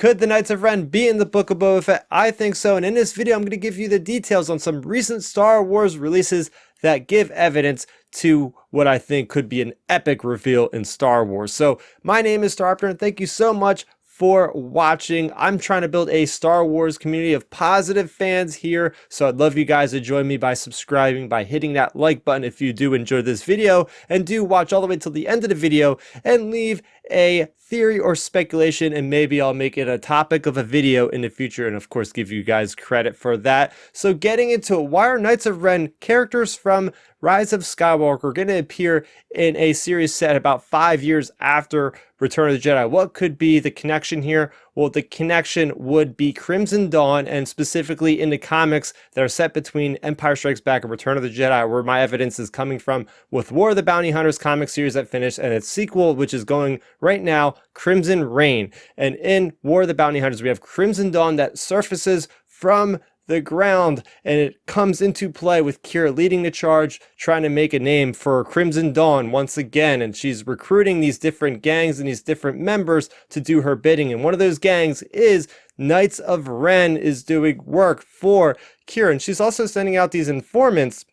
Could the Knights of Ren be in the Book of Boba Fett? I think so, and in this video I'm going to give you the details on some recent Star Wars releases that give evidence to what I think could be an epic reveal in Star Wars. So my name is Starrapter, and thank you so much for watching. I'm trying to build a Star Wars community of positive fans here, so I'd love you guys to join me by subscribing, by hitting that like button if you do enjoy this video, and do watch all the way till the end of the video and leave a theory or speculation, and maybe I'll make it a topic of a video in the future, and of course give you guys credit for that. So getting into it, why are Knights of Ren characters from Rise of Skywalker going to appear in a series set about 5 years after Return of the Jedi? What could be the connection here? Well, the connection would be Crimson Dawn, and specifically in the comics that are set between Empire Strikes Back and Return of the Jedi, where my evidence is coming from, with War of the Bounty Hunters comic series that finished, and its sequel, which is going right now, Crimson Reign. And in War of the Bounty Hunters, we have Crimson Dawn that surfaces from the ground, and it comes into play with Qi'Ra leading the charge, trying to make a name for Crimson Dawn once again, and she's recruiting these different gangs and these different members to do her bidding, and one of those gangs is Knights of Ren is doing work for Qi'Ra, and she's also sending out these informants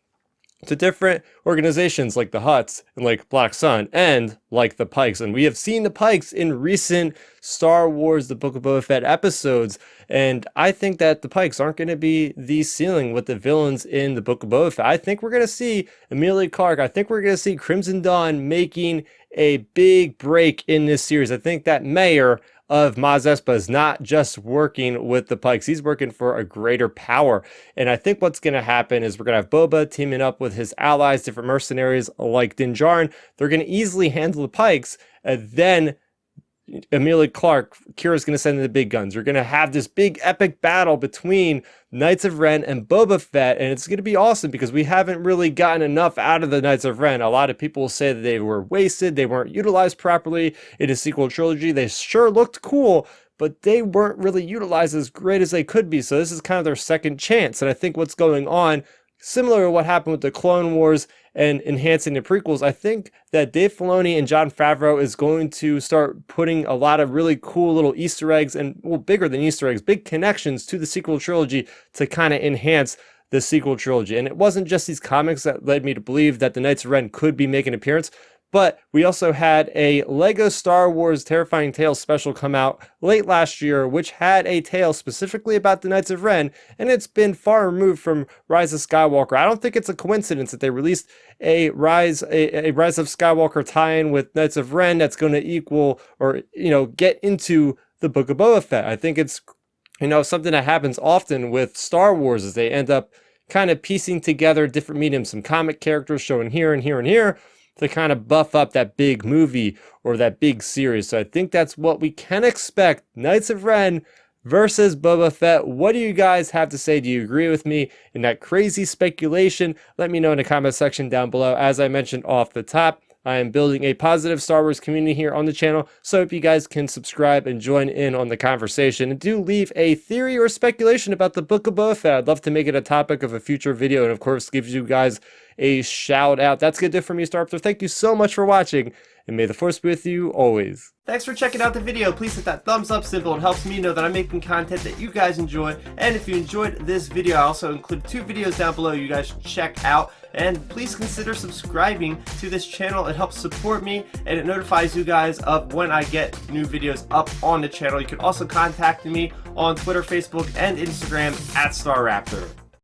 to different organizations like the Hutts and like Black Sun and like the Pikes. And we have seen the Pikes in recent Star Wars The Book of Boba Fett episodes, and I think that the Pikes aren't going to be the ceiling with the villains in The Book of Boba Fett. I think we're going to see Emilia Clarke. I think we're going to see Crimson Dawn making a big break in this series. I think that Mayor of Maz Espa is not just working with the Pikes, he's working for a greater power. And I think what's going to happen is we're going to have Boba teaming up with his allies, different mercenaries like Din Djarin. They're going to easily handle the Pikes, and then Emilia Clarke, Qi'Ra's going to send in the big guns. You're going to have this big epic battle between Knights of Ren and Boba Fett, and it's going to be awesome because we haven't really gotten enough out of the Knights of Ren. A lot of people say that they were wasted, they weren't utilized properly in a sequel trilogy. They sure looked cool, but they weren't really utilized as great as they could be. So this is kind of their second chance, and I think what's going on, similar to what happened with the Clone Wars and enhancing the prequels, I think that Dave Filoni and Jon Favreau is going to start putting a lot of really cool little Easter eggs, and well, bigger than Easter eggs, big connections to the sequel trilogy to kind of enhance the sequel trilogy. And it wasn't just these comics that led me to believe that the Knights of Ren could be making an appearance, but we also had a Lego Star Wars Terrifying Tales special come out late last year, which had a tale specifically about the Knights of Ren, and it's been far removed from Rise of Skywalker. I don't think it's a coincidence that they released a Rise of Skywalker tie-in with Knights of Ren that's going to equal or, get into the Book of Boba Fett. I think it's, something that happens often with Star Wars is they end up kind of piecing together different mediums, some comic characters showing here and here and here, to kind of buff up that big movie or that big series. So I think that's what we can expect. Knights of Ren versus Boba Fett. What do you guys have to say? Do you agree with me in that crazy speculation? Let me know in the comment section down below. As I mentioned off the top, I am building a positive Star Wars community here on the channel, so I hope you guys can subscribe and join in on the conversation. And do leave a theory or speculation about the Book of Boba Fett. I'd love to make it a topic of a future video, and of course gives you guys a shout out. That's going to do it for me, Starrapter. Thank you so much for watching, and may the Force be with you always. Thanks for checking out the video. Please hit that thumbs up symbol. It helps me know that I'm making content that you guys enjoy. And if you enjoyed this video, I also include 2 videos down below you guys should check out. And please consider subscribing to this channel. It helps support me, and it notifies you guys of when I get new videos up on the channel. You can also contact me on Twitter, Facebook, and Instagram at Starrapter.